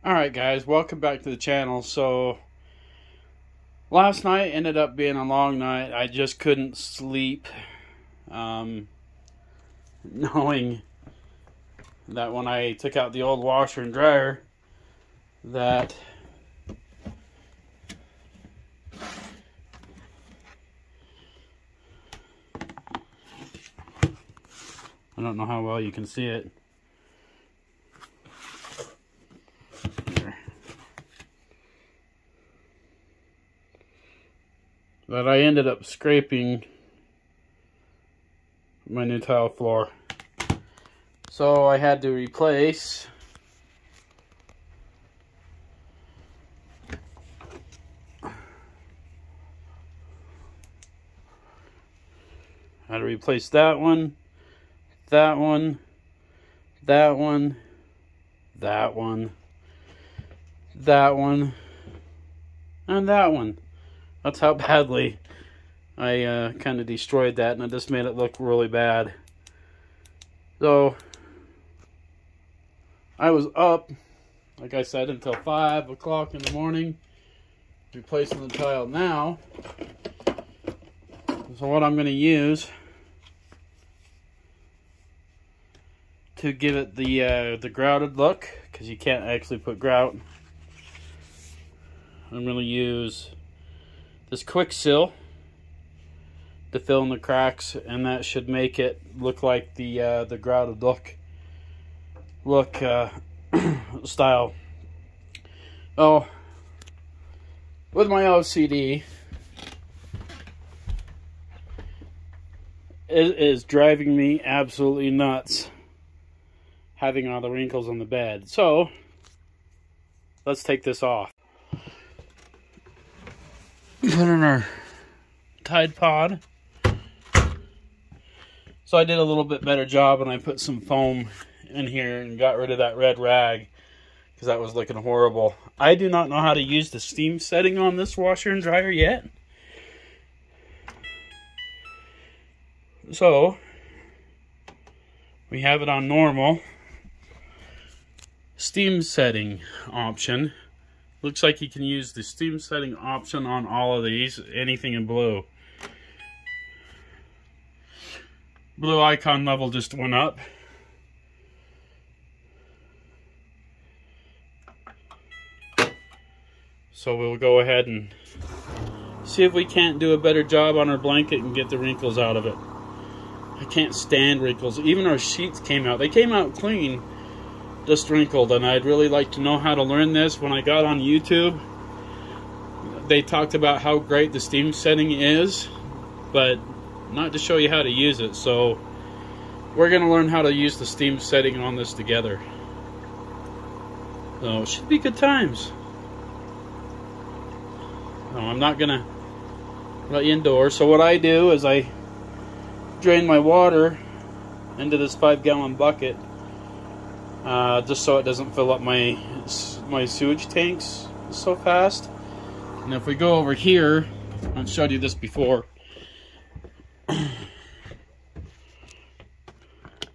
Alright guys, welcome back to the channel. So last night ended up being a long night. I just couldn't sleep, knowing that when I took out the old washer and dryer that I don't know how well you can see it. That I ended up scraping my new tile floor. So I had to replace that one, that one, that one, that one, that one, and that one. That's how badly I kind of destroyed that, and I just made it look really bad. So I was up, like I said, until 5 o'clock in the morning replacing the tile now. So what I'm going to use to give it the grouted look, because you can't actually put grout, I'm going to use this quick seal to fill in the cracks, and that should make it look like the grouted look style. Oh, with my OCD, it is driving me absolutely nuts having all the wrinkles on the bed. So let's take this off. Put in our Tide Pod. So I did a little bit better job, and I put some foam in here and got rid of that red rag because that was looking horrible. I do not know how to use the steam setting on this washer and dryer yet. So we have it on normal. Steam setting option. Looks like you can use the steam setting option on all of these, anything in blue. Blue icon level just went up. So we'll go ahead and see if we can't do a better job on our blanket and get the wrinkles out of it. I can't stand wrinkles. Even our sheets came out. They came out clean, just wrinkled, and I'd really like to know how to learn this. When I got on YouTube, they talked about how great the steam setting is, but not to show you how to use it. So we're going to learn how to use the steam setting on this together. So it should be good times. No, I'm not going to let you indoors. So what I do is I drain my water into this 5-gallon bucket, just so it doesn't fill up my sewage tanks so fast. And if we go over here, I've showed you this before.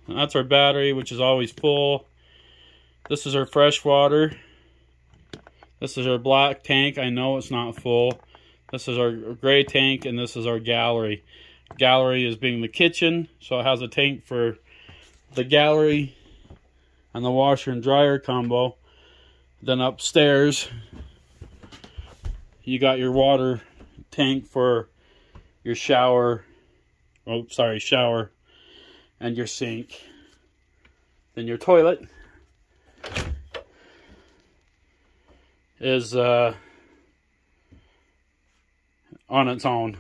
That's our battery, which is always full. This is our fresh water. This is our black tank. I know it's not full. This is our gray tank, and this is our gallery. Gallery is being the kitchen, so it has a tank for the gallery and the washer and dryer combo. Then upstairs, you got your water tank for your shower. Oh, sorry, shower and your sink. Then your toilet is on its own.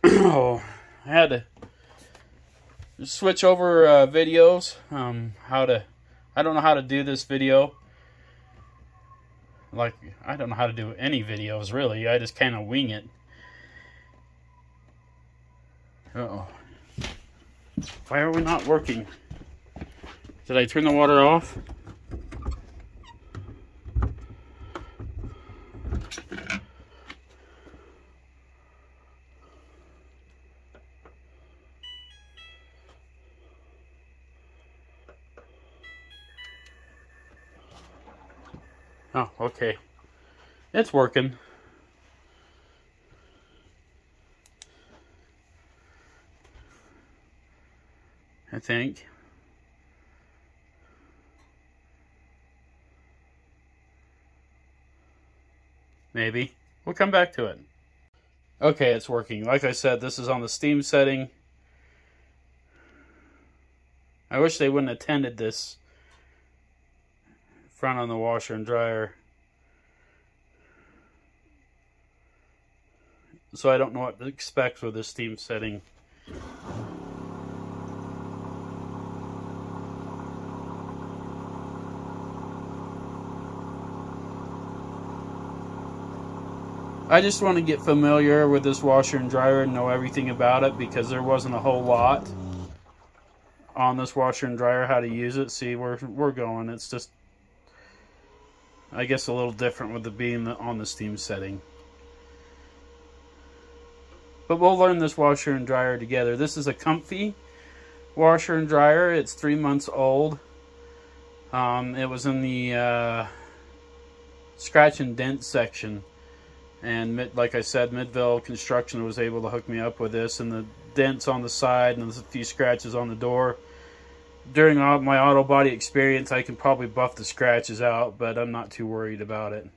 Oh, I had to switch over videos. I don't know how to do this video. Like, I don't know how to do any videos, really. I just kind of wing it. Uh-oh. Why are we not working? Did I turn the water off? Oh, okay. It's working. I think. Maybe. We'll come back to it. Okay, it's working. Like I said, this is on the steam setting. I wish they wouldn't have tended this front on the washer and dryer. So I don't know what to expect with the steam setting. I just want to get familiar with this washer and dryer and know everything about it, because there wasn't a whole lot on this washer and dryer how to use it. See, we're going. It's just, I guess, a little different with it being on the steam setting. But we'll learn this washer and dryer together. This is a comfy washer and dryer. It's 3 months old. It was in the scratch and dent section. And like I said, Midville Construction was able to hook me up with this. And the dents on the side and there's a few scratches on the door. During my auto body experience, I can probably buff the scratches out, but I'm not too worried about it.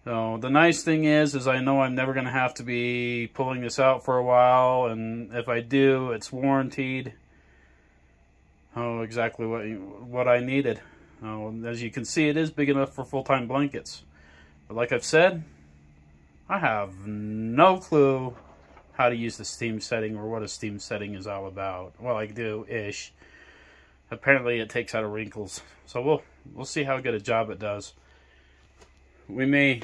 So the nice thing is I know I'm never going to have to be pulling this out for a while, and if I do, it's warranted. Oh, exactly what I needed. Oh, as you can see, it is big enough for full-time blankets. But like I've said, I have no clue how to use the steam setting or what a steam setting is all about. Well, I do-ish. Apparently it takes out of wrinkles. So we'll see how good a job it does. We may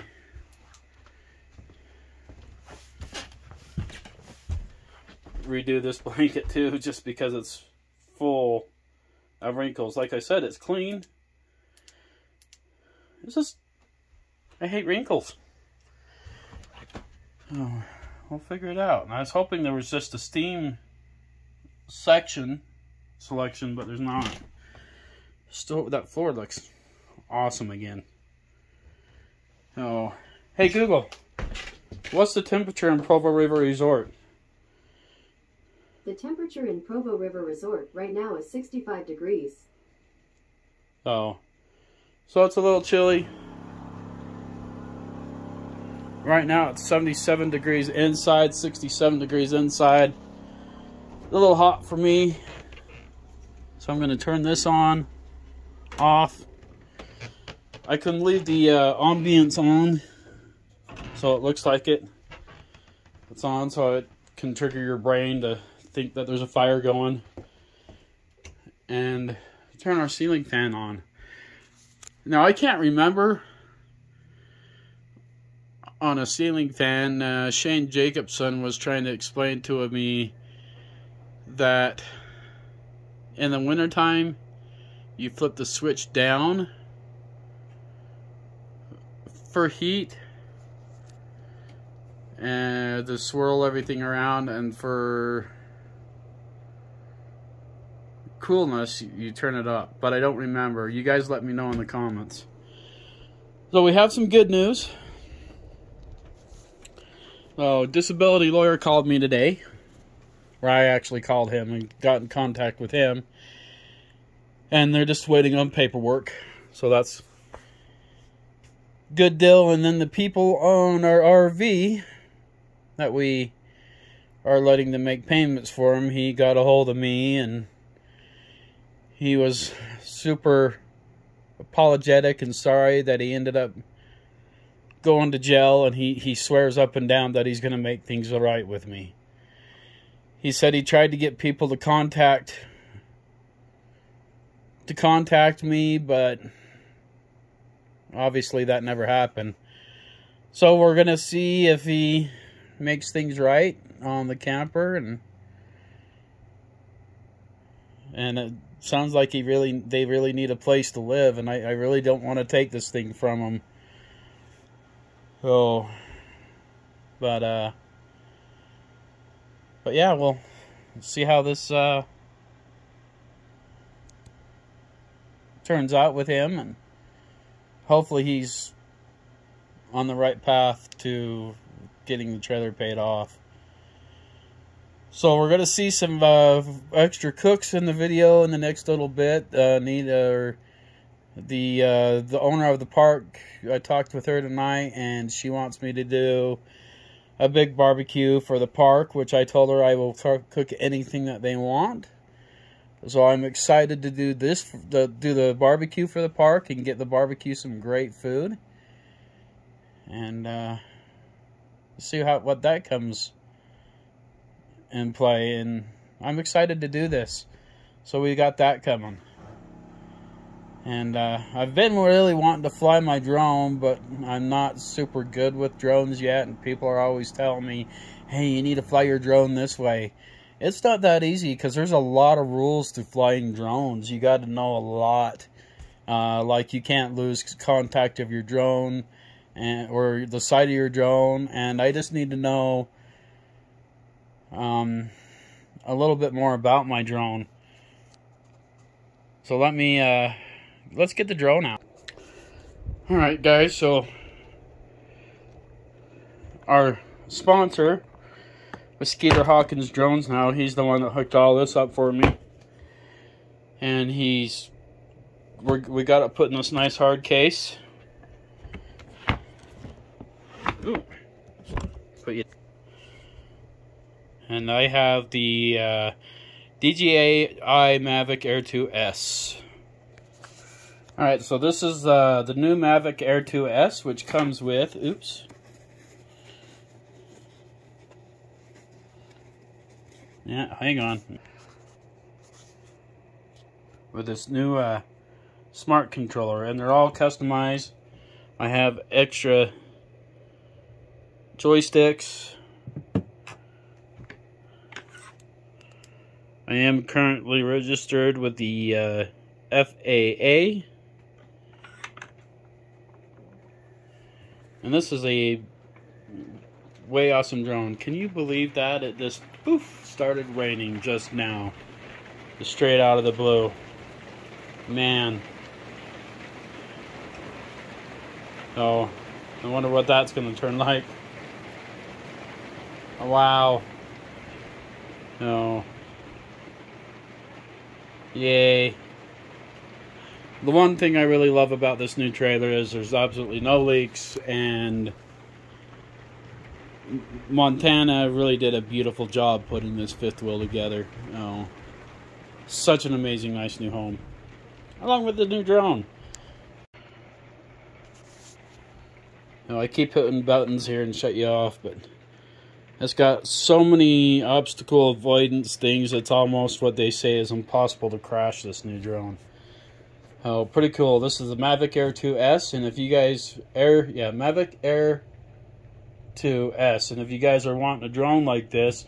redo this blanket too, just because it's full of wrinkles. Like I said, it's clean. It's just, I hate wrinkles. Oh, we'll figure it out. And I was hoping there was just a steam selection, but there's not. Still, that floor looks awesome again. Oh, hey Google, what's the temperature in Provo River Resort? The temperature in Provo River Resort right now is 65 degrees. Oh, so it's a little chilly. Right now it's 77 degrees inside, 67 degrees inside. A little hot for me. So I'm going to turn this on, off. I can leave the ambience on, so it looks like it's on, so it can trigger your brain to think that there's a fire going. And turn our ceiling fan on. Now I can't remember on a ceiling fan. Shane Jacobson was trying to explain to me that in the wintertime you flip the switch down for heat and to swirl everything around, and for coolness you turn it up. But I don't remember. You guys let me know in the comments. So we have some good news. Oh, disability lawyer called me today, or I actually called him and got in contact with him, and they're just waiting on paperwork. So that's good deal. And then the people on our RV that we are letting them make payments for him, he got a hold of me and he was super apologetic and sorry that he ended up going to jail, and he swears up and down that he's going to make things all right with me. He said he tried to get people to contact me, but obviously that never happened. So we're going to see if he makes things right on the camper, and it sounds like they really need a place to live, and I really don't want to take this thing from them. So, but yeah, we'll see how this turns out with him, and hopefully he's on the right path to getting the trailer paid off. So we're gonna see some extra cooks in the video in the next little bit. The owner of the park, I talked with her tonight, and she wants me to do a big barbecue for the park, which I told her I will cook anything that they want. So I'm excited to do this, do the barbecue for the park and get the barbecue some great food, and see what that comes in play. And I'm excited to do this, so we got that coming. And I've been really wanting to fly my drone, but I'm not super good with drones yet, and people are always telling me, hey, you need to fly your drone this way. It's not that easy, because there's a lot of rules to flying drones. You got to know a lot. Like, you can't lose contact of your drone or the side of your drone, and I just need to know a little bit more about my drone. So let's get the drone out. Alright guys, so our sponsor with Skeeter Hawkins Drones now, he's the one that hooked all this up for me. And we got it put in this nice hard case. Ooh. And I have the DJI Mavic Air 2S. Alright, so this is the new Mavic Air 2S, which comes with, oops. Yeah, hang on. With this new smart controller, and they're all customized. I have extra joysticks. I am currently registered with the FAA. And this is a way awesome drone. Can you believe that? It just poof started raining just now. Just straight out of the blue. Man. Oh, I wonder what that's going to turn like. Oh, wow. Oh. Yay. The one thing I really love about this new trailer is there's absolutely no leaks, and Montana really did a beautiful job putting this fifth wheel together. Oh, such an amazing, nice new home. Along with the new drone. Now, I keep hitting buttons here and shut you off, but it's got so many obstacle avoidance things, it's almost what they say is impossible to crash this new drone. Oh, pretty cool. This is the Mavic Air 2S, and if you guys Mavic Air 2S, and if you guys are wanting a drone like this,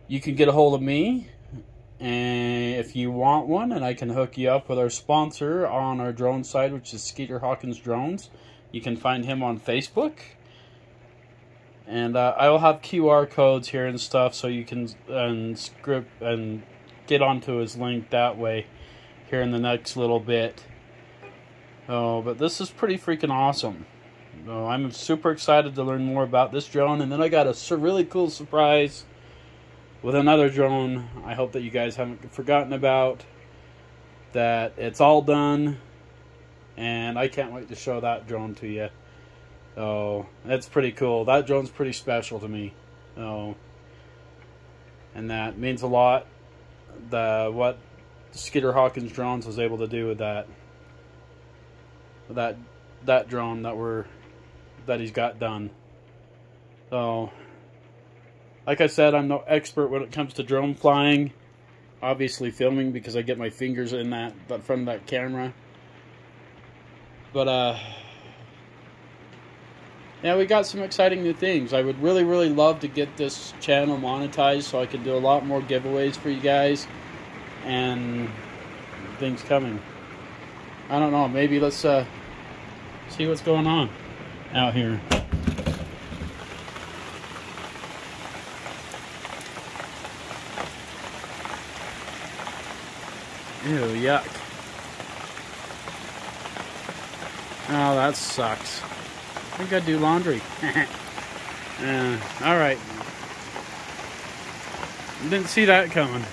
you can get a hold of me, and if you want one, and I can hook you up with our sponsor on our drone side, which is Skeeter Hawkins Drones. You can find him on Facebook, and I will have QR codes here and stuff, so you can script and get onto his link that way here in the next little bit. Oh, but this is pretty freaking awesome. Oh, I'm super excited to learn more about this drone, and then I got a really cool surprise with another drone I hope that you guys haven't forgotten about, that it's all done, and I can't wait to show that drone to you. Oh, that's pretty cool. That drone's pretty special to me. Oh, and that means a lot. What Skeeter Hawkins Drones was able to do with that drone that he's got done. So, like I said, I'm no expert when it comes to drone flying. Obviously filming, because I get my fingers in that front of that camera. But yeah, we got some exciting new things. I would really, really love to get this channel monetized so I can do a lot more giveaways for you guys. And things coming. I don't know, maybe let's see what's going on out here. Ew, yuck. Oh, that sucks. I think I'd do laundry. Alright. Didn't see that coming.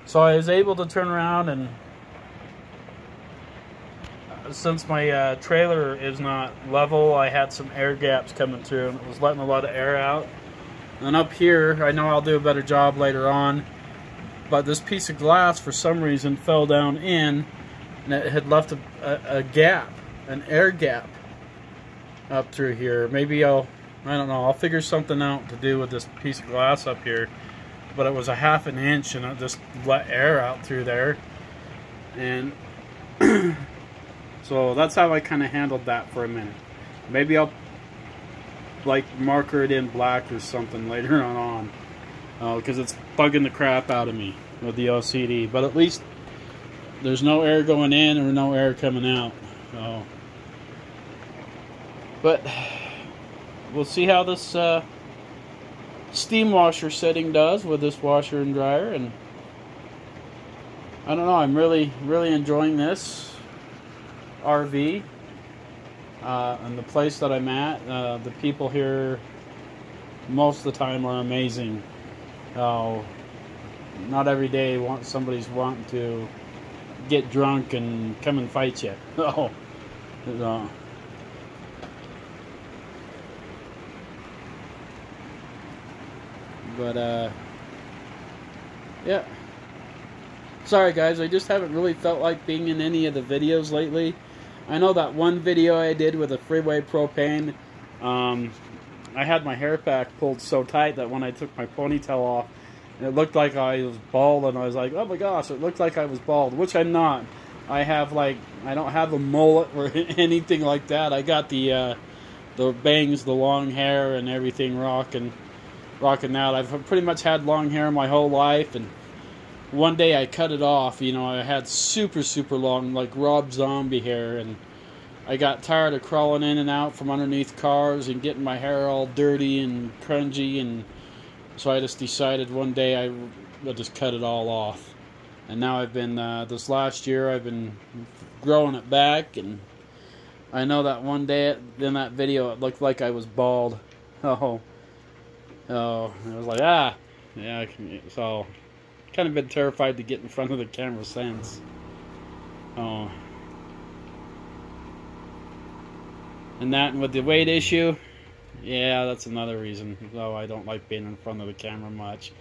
So I was able to turn around, and since my trailer is not level, I had some air gaps coming through, and it was letting a lot of air out. And up here, I know I'll do a better job later on, but this piece of glass for some reason fell down in, and it had left a gap, an air gap up through here. Maybe I don't know, I'll figure something out to do with this piece of glass up here. But it was a ½ an inch, and it just let air out through there. And so that's how I kind of handled that for a minute. Maybe I'll like marker it in black or something later on, because it's bugging the crap out of me with the LCD. But at least there's no air going in or no air coming out. So, but we'll see how this steam washer setting does with this washer and dryer. And I don't know, I'm really enjoying this RV and the place that I'm at. The people here most of the time are amazing. Not every day somebody's wanting to get drunk and come and fight you. But yeah. Sorry guys, I just haven't really felt like being in any of the videos lately. I know that one video I did with a freeway propane, I had my hair back pulled so tight that when I took my ponytail off, it looked like I was bald, and I was like, oh my gosh, it looked like I was bald, which I'm not. I don't have a mullet or anything like that. I got the bangs, the long hair, and everything rocking out. I've pretty much had long hair my whole life, and one day I cut it off. You know, I had super long, like Rob Zombie hair, and I got tired of crawling in and out from underneath cars and getting my hair all dirty and crunchy, and so I just decided one day I'll just cut it all off. And now I've been, this last year, I've been growing it back, and I know that one day in that video it looked like I was bald. Oh, I was like, yeah, so kind of been terrified to get in front of the camera since. And that, and with the weight issue, yeah, that's another reason. Though I don't like being in front of the camera much.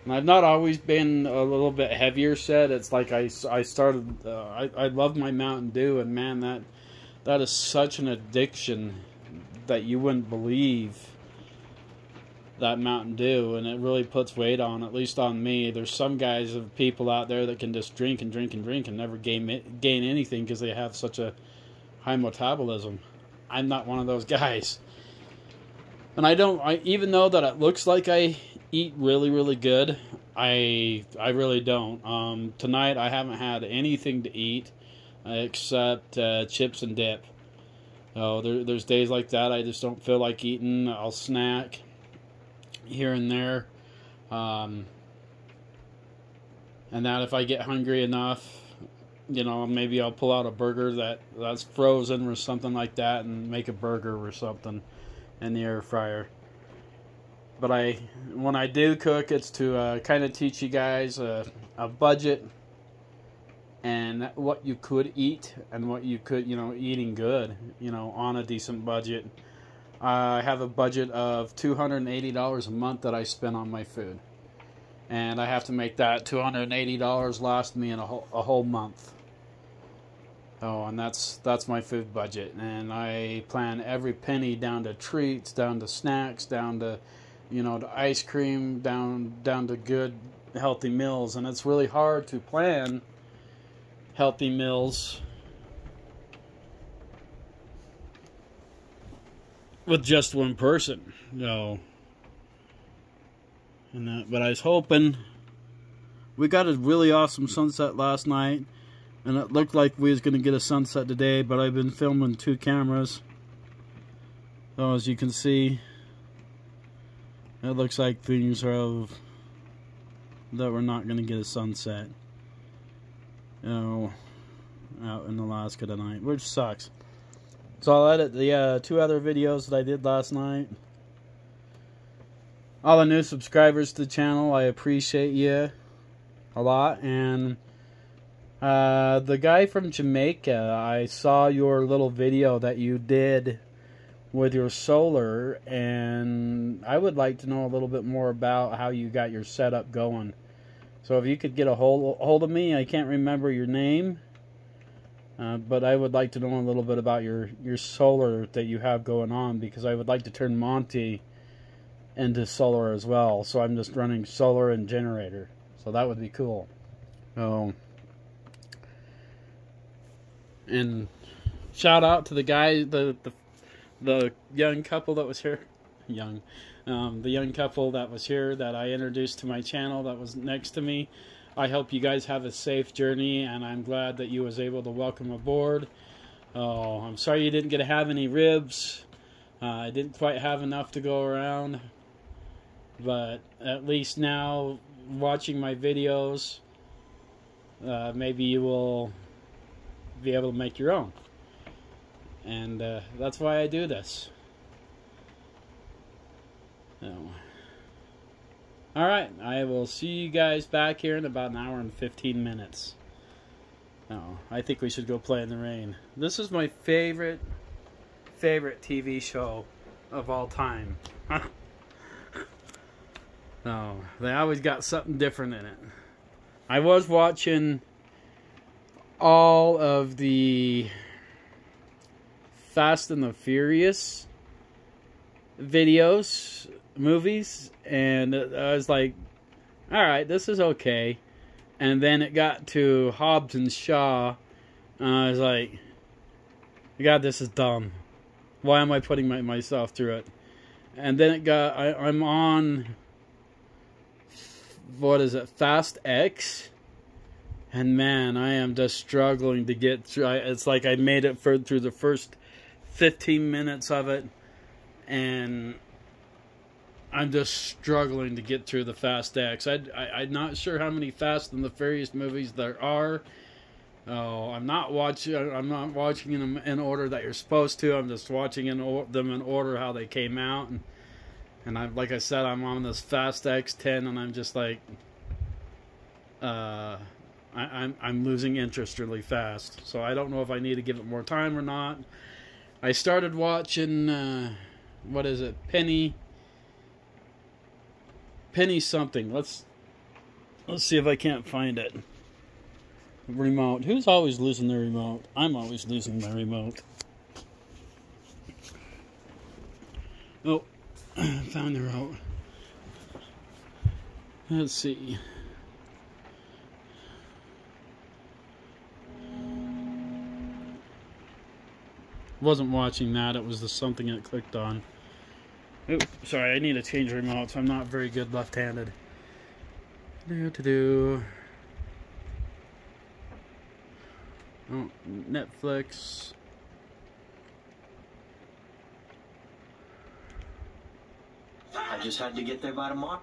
And I've not always been a little bit heavier set. It's like I started, I love my Mountain Dew, and man, that is such an addiction that you wouldn't believe. That Mountain Dew, and it really puts weight on, at least on me. There's some guys, people out there that can just drink and never gain anything because they have such a high metabolism. I'm not one of those guys. And even though that it looks like I eat really good, I really don't. Tonight I haven't had anything to eat except chips and dip. There's days like that I just don't feel like eating. I'll snack here and there, and that if I get hungry enough, you know, maybe I'll pull out a burger that's frozen or something like that and make a burger or something in the air fryer. But when I do cook, it's to kind of teach you guys a budget and what you could eat and what you could, eating good, on a decent budget. I have a budget of $280 a month that I spend on my food. And I have to make that $280 last me in a whole month. And that's my food budget. And I plan every penny down to treats, down to snacks, down to, to ice cream, down to good, healthy meals. And it's really hard to plan healthy meals with just one person, but I was hoping. We got a really awesome sunset last night, and it looked like we was gonna get a sunset today, but I've been filming 2 cameras. So as you can see, It looks like things are that we're not going to get a sunset. Out in Alaska tonight, which sucks. So I'll edit the 2 other videos that I did last night. All the new subscribers to the channel, I appreciate you a lot. And the guy from Jamaica, I saw your little video that you did with your solar, and I would like to know a little bit more about how you got your setup going. So if you could get a hold of me, I can't remember your name, but I would like to know a little bit about your solar that you have going on, because I would like to turn Monty into solar as well. So I'm just running solar and generator, so that would be cool. So, and shout out to the guy, the young couple that was here, the young couple that was here that I introduced to my channel that was next to me. I hope you guys have a safe journey, and I'm glad that you was able to welcome aboard. Oh, I'm sorry you didn't get to have any ribs. I didn't quite have enough to go around, but at least now, watching my videos, maybe you will be able to make your own. And that's why I do this. So, alright, I will see you guys back here in about an hour and 15 minutes. Oh, I think we should go play in the rain. This is my favorite TV show of all time. Oh, they always got something different in it. I was watching all of the Fast and the Furious videos, movies, and I was like, alright, this is okay. And then it got to Hobbs and Shaw, and I was like, God, this is dumb. Why am I putting myself through it? And then it got, I'm on, what is it, Fast X? And man, I am just struggling to get through. It's like I made it through the first 15 minutes of it, and I'm just struggling to get through the Fast X. I'm not sure how many Fast and the Furious movies there are. Oh, I'm not watching them in order that you're supposed to. I'm just watching them in order how they came out, and I'm, like I said, I'm on this Fast X10, and I'm just like, I'm losing interest really fast. So I don't know if I need to give it more time or not. I started watching, what is it, Penny something. Let's see if I can't find it. Remote. Who's always losing their remote? I'm always losing my remote. Oh, found the remote. Let's see. Wasn't watching that. It was something it clicked on. Oops, sorry, I need to change remotes. I'm not very good left-handed. Oh, Netflix. I just had to get there by tomorrow.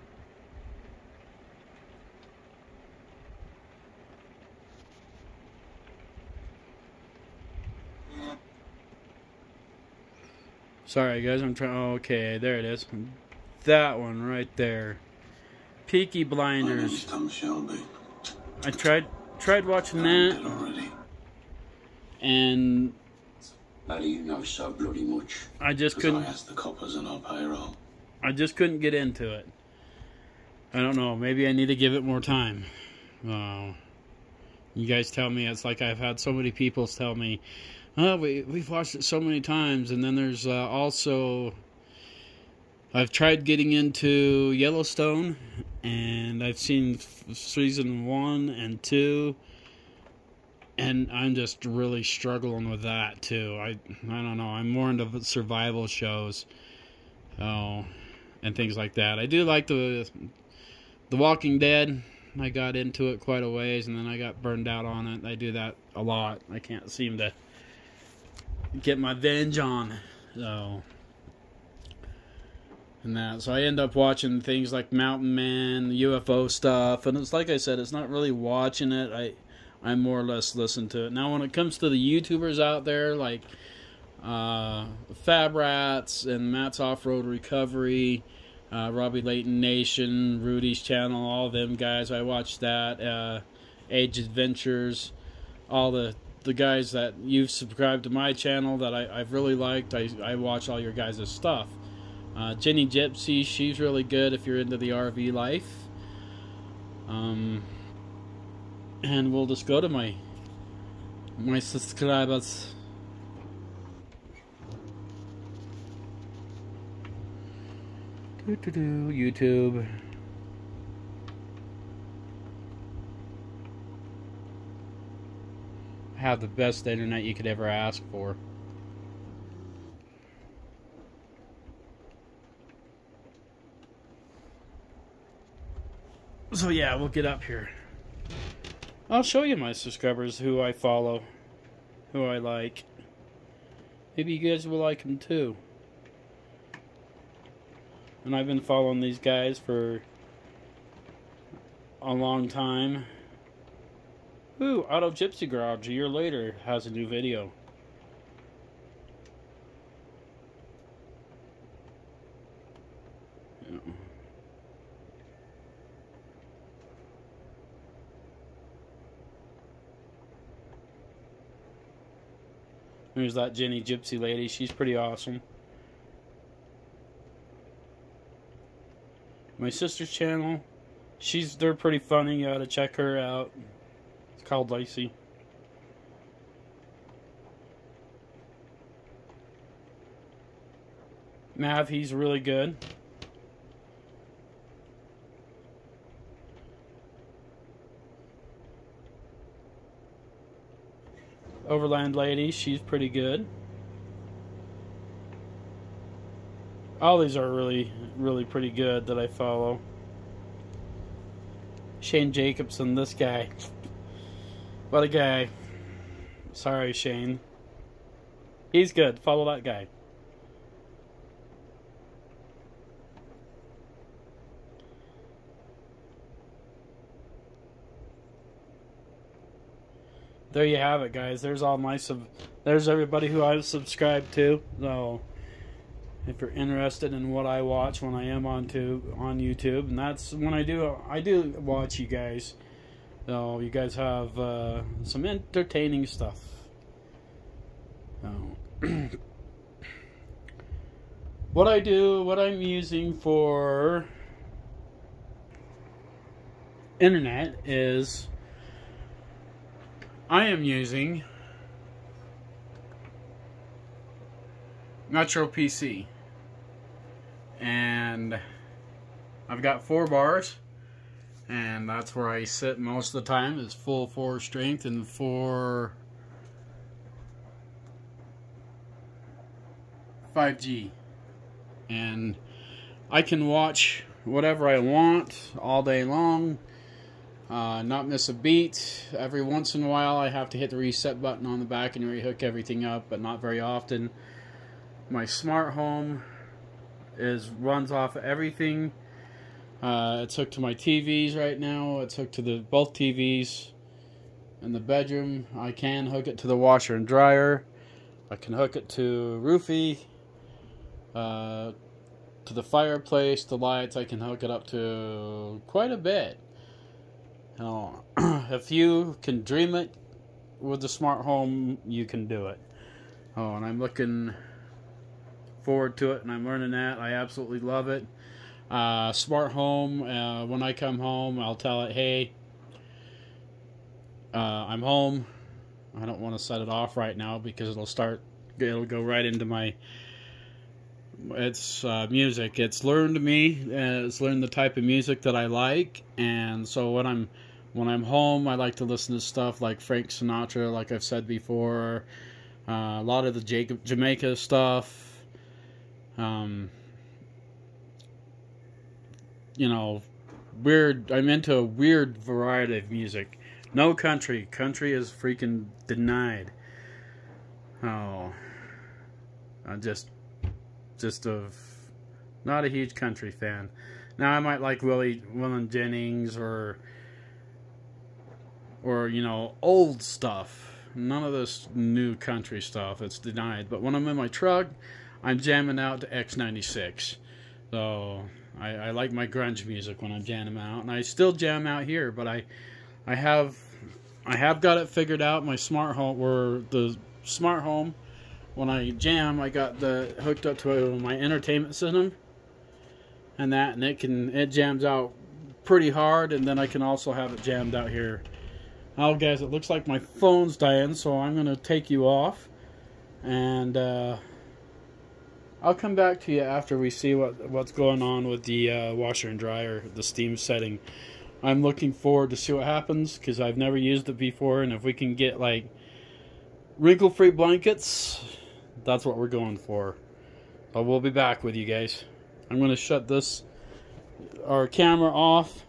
Sorry guys, I'm trying. Oh, okay, there it is. That one right there. Peaky Blinders. Tom Shelby. I tried watching that, and How do you know so bloody much? I just couldn't. I asked the coppers on our payroll. I just couldn't get into it. I don't know. Maybe I need to give it more time. You guys tell me. It's like I've had so many people tell me, "Oh, we've watched it so many times." And then there's also, I've tried getting into Yellowstone, and I've seen season 1 and 2, and I'm just really struggling with that too. I don't know. I'm more into survival shows, and things like that. I do like the Walking Dead. I got into it quite a ways, and then I got burned out on it. I do that a lot. I can't seem to get my venge on. So and that. So I end up watching things like Mountain Man, UFO stuff, and it's like I said, it's not really watching it. I more or less listen to it. Now, when it comes to the YouTubers out there, like Fab Rats and Matt's Off-Road Recovery, Robbie Layton Nation, Rudy's channel, all them guys, I watch that. Age Adventures, all the guys that you've subscribed to my channel that I've really liked. I watch all your guys' stuff. Jenny Gypsy, she's really good if you're into the RV life. And we'll just go to my subscribers. YouTube. Have the best internet you could ever ask for. So yeah, we'll get up here. I'll show you my subscribers, who I follow, who I like. Maybe you guys will like them too. And I've been following these guys for a long time. Ooh, Auto Gypsy Garage, a year later, has a new video. Yeah. There's that Jenny Gypsy lady. She's pretty awesome. My sister's channel, they're pretty funny. You gotta check her out. It's called Lacey. Mav, he's really good. Overland Lady, she's pretty good. All these are really, really pretty good that I follow. Shane Jacobson, this guy. What a guy. Sorry, Shane. He's good. Follow that guy. There you have it, guys. There's all my there's everybody who I've subscribed to. So if you're interested in what I watch when I am on YouTube, and that's when I do watch you guys. So you guys have some entertaining stuff. So what I'm using for internet is I am using Metro PC, and I've got 4 bars, and that's where I sit most of the time, is full 4 strength and 4 5G, and I can watch whatever I want all day long. Not miss a beat. Every once in a while I have to hit the reset button on the back and rehook everything up, but not very often. My smart home runs off of everything. It's hooked to my TVs right now. It's hooked to both TVs in the bedroom. I can hook it to the washer and dryer. I can hook it to roofie, to the fireplace, the lights. I can hook it up to quite a bit. Oh, if you can dream it with the smart home, you can do it. Oh, and I'm looking forward to it, and I'm learning that. I absolutely love it. Smart home, when I come home, I'll tell it, hey, I'm home. I don't want to set it off right now because it'll go right into my music. It's learned me. It's learned the type of music that I like, and so when I'm home, I like to listen to stuff like Frank Sinatra, like I've said before. A lot of the Jamaica stuff. You know, weird. I'm into a weird variety of music. No country. Country is freaking denied. Oh, just of Not a huge country fan. Now I might like Waylon Jennings or you know, old stuff. None of this new country stuff. It's denied. But when I'm in my truck, I'm jamming out to X96. So I like my grunge music when I'm jamming out, and I still jam out here. But I have got it figured out. My smart home, or the smart home, when I jam, I got the hooked up to my entertainment system, and it jams out pretty hard, and then I can also have it jammed out here. Now, guys, it looks like my phone's dying, so I'm going to take you off, and I'll come back to you after we see what's going on with the washer and dryer, the steam setting. I'm looking forward to see what happens, because I've never used it before, and if we can get, like, wrinkle-free blankets, that's what we're going for. So we'll be back with you guys. I'm going to shut our camera off,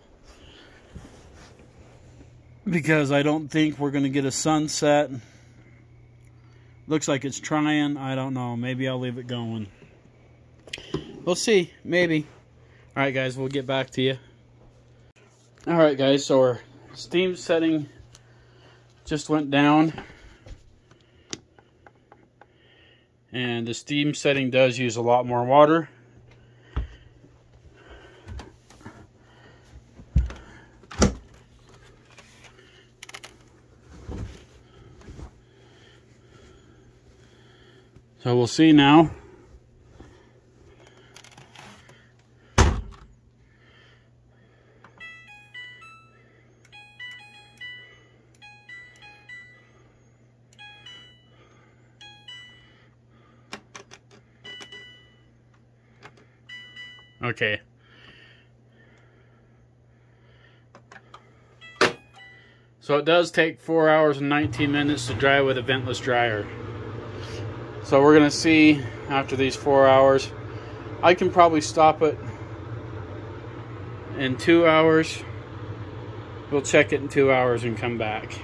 because I don't think we're going to get a sunset. Looks like it's trying. I don't know. Maybe I'll leave it going. We'll see. Maybe. Alright, guys. We'll get back to you. Alright, guys. So our steam setting just went down. And the steam setting does use a lot more water. So we'll see now. Okay. So it does take 4 hours and 19 minutes to dry with a ventless dryer. So we're going to see after these 4 hours. I can probably stop it in 2 hours. We'll check it in 2 hours and come back.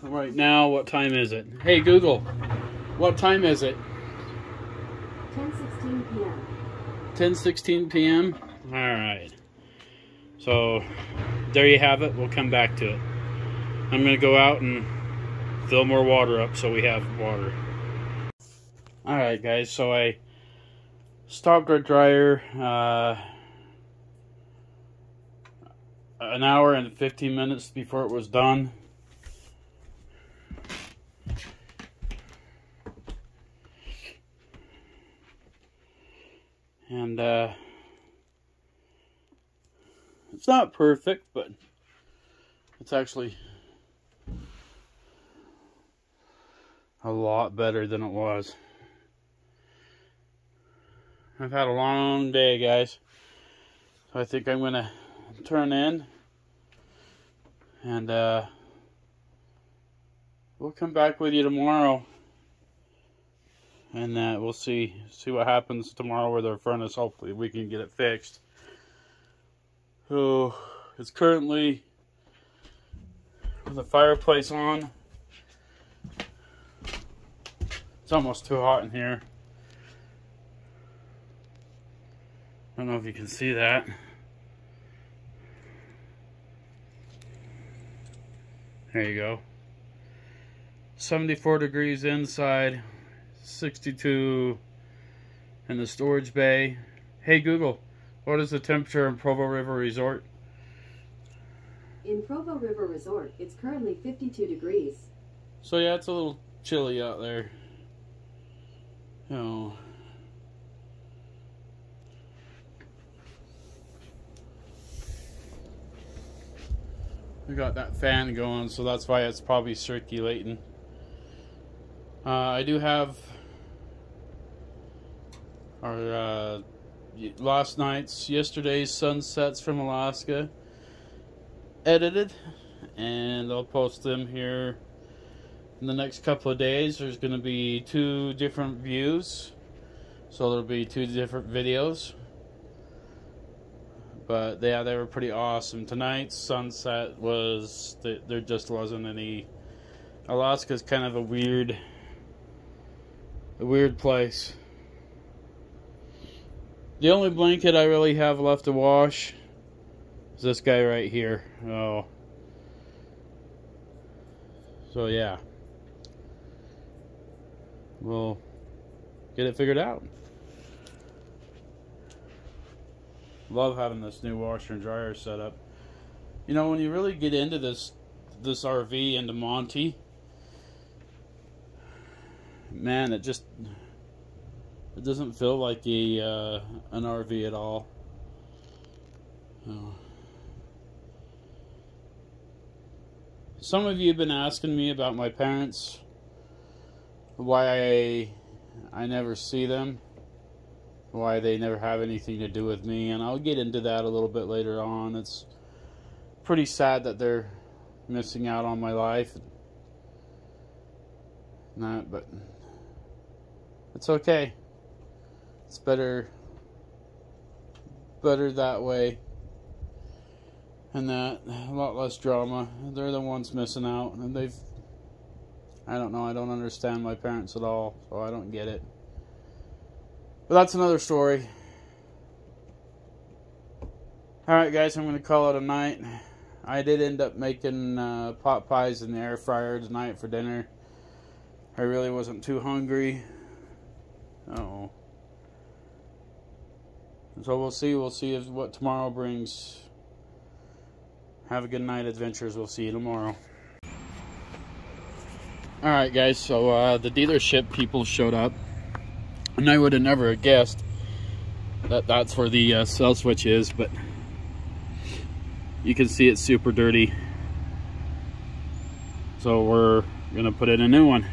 Right now, what time is it? Hey Google, what time is it? 10:16 p.m. 10:16 p.m. Alright. So, there you have it. We'll come back to it. I'm going to go out and fill more water up so we have water. Alright guys, so I stopped our dryer an hour and 15 minutes before it was done. And it's not perfect, but it's actually a lot better than it was. I've had a long day, guys. So I think I'm going to turn in. And we'll come back with you tomorrow. And we'll see what happens tomorrow with our furnace. Hopefully we can get it fixed. So it's currently with the fireplace on. It's almost too hot in here. I don't know if you can see that. There you go. 74 degrees inside, 62 in the storage bay. Hey Google, what is the temperature in Provo River Resort? In Provo River Resort, it's currently 52 degrees. So yeah, it's a little chilly out there. Oh. We got that fan going, so that's why it's probably circulating. I do have our yesterday's sunsets from Alaska edited, and I'll post them here in the next couple of days. There's going to be 2 different views, so there'll be 2 different videos. But yeah, they were pretty awesome. Tonight's sunset was, there just wasn't any. Alaska's kind of a weird place. The only blanket I really have left to wash is this guy right here. Oh. So yeah. We'll get it figured out. Love having this new washer and dryer set up. You know, when you really get into this RV, into Monty, man, it doesn't feel like an RV at all. Oh. Some of you have been asking me about my parents, why I never see them, why they never have anything to do with me, and I'll get into that a little bit later on. It's pretty sad that they're missing out on my life. But it's okay. It's better that way. And that, a lot less drama. They're the ones missing out, and I don't know, I don't understand my parents at all, so I don't get it. But that's another story. Alright guys, I'm going to call it a night. I did end up making pot pies in the air fryer tonight for dinner. I really wasn't too hungry. So we'll see what tomorrow brings. Have a good night, adventurers. We'll see you tomorrow. Alright guys, so the dealership people showed up. And I would have never guessed that that's where the cell switch is, but you can see it's super dirty. So we're going to put in a new one.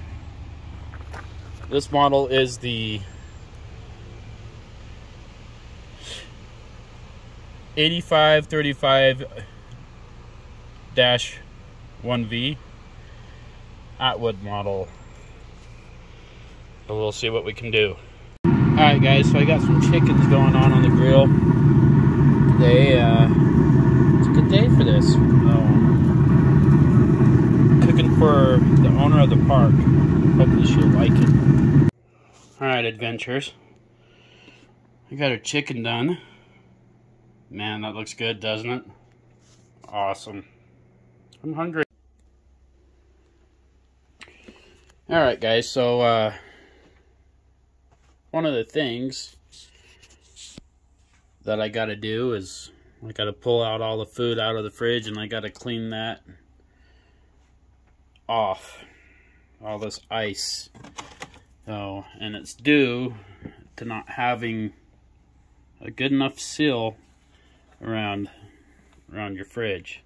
This model is the 8535-1V Atwood model. So we'll see what we can do. Alright guys, so I got some chickens going on the grill. Today, it's a good day for this. Cooking for the owner of the park. Hopefully she'll like it. Alright adventurers. I got her chicken done. Man, that looks good, doesn't it? Awesome. I'm hungry. Alright guys, so one of the things that I gotta do is I gotta pull out all the food out of the fridge, and I gotta clean that off. All this ice. Oh, and it's due to not having a good enough seal around your fridge.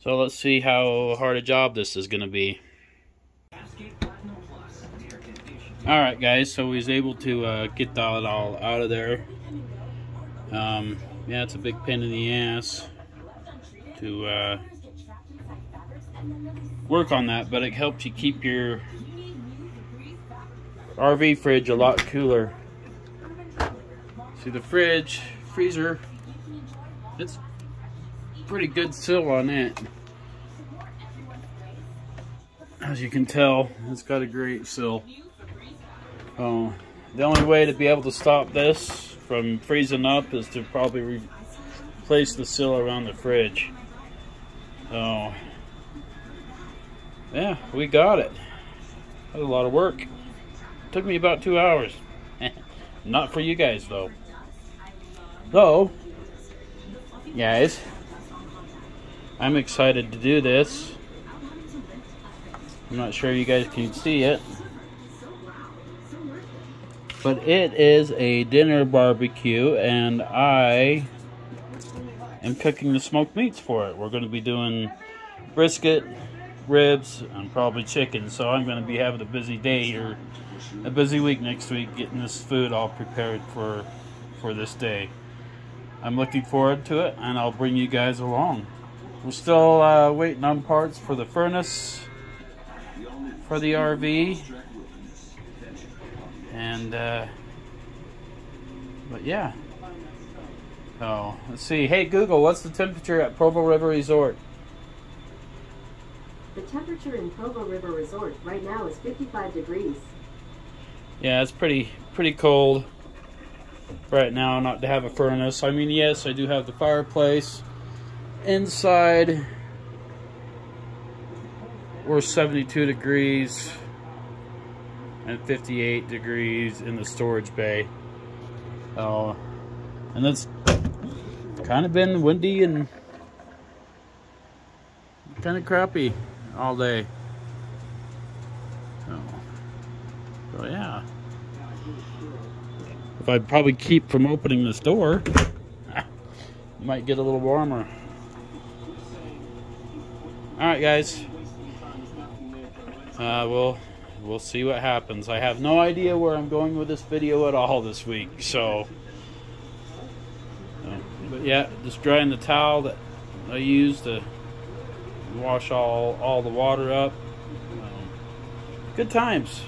So let's see how hard a job this is gonna be. Alright guys, so we was able to get that all out of there. Yeah, it's a big pain in the ass to work on that, but it helps you keep your RV fridge a lot cooler. See, the freezer, it's pretty good seal on it. As you can tell, it's got a great seal. The only way to be able to stop this from freezing up is to probably replace the seal around the fridge. So, yeah, we got it. That was a lot of work. Took me about 2 hours. Not for you guys, though. So, guys, I'm excited to do this. I'm not sure you guys can see it, but it is a dinner barbecue, and I am cooking the smoked meats for it. We're going to be doing brisket, ribs, and probably chicken. So I'm going to be having a busy day, or a busy week next week, getting this food all prepared for this day. I'm looking forward to it, and I'll bring you guys along. We're still waiting on parts for the furnace for the RV, and but yeah. So let's see. Hey Google, what's the temperature at Provo River Resort? The temperature in Provo River Resort right now is 55 degrees. Yeah, it's pretty cold. right now not to have a furnace. I mean, yes, I do have the fireplace. Inside, we're 72 degrees and 58 degrees in the storage bay. And it's kind of been windy and kind of crappy all day. So yeah. If I probably keep from opening this door, it might get a little warmer. Alright guys, we'll see what happens. I have no idea where I'm going with this video at all this week, so but yeah, just drying the towel that I used to wash all the water up. Good times.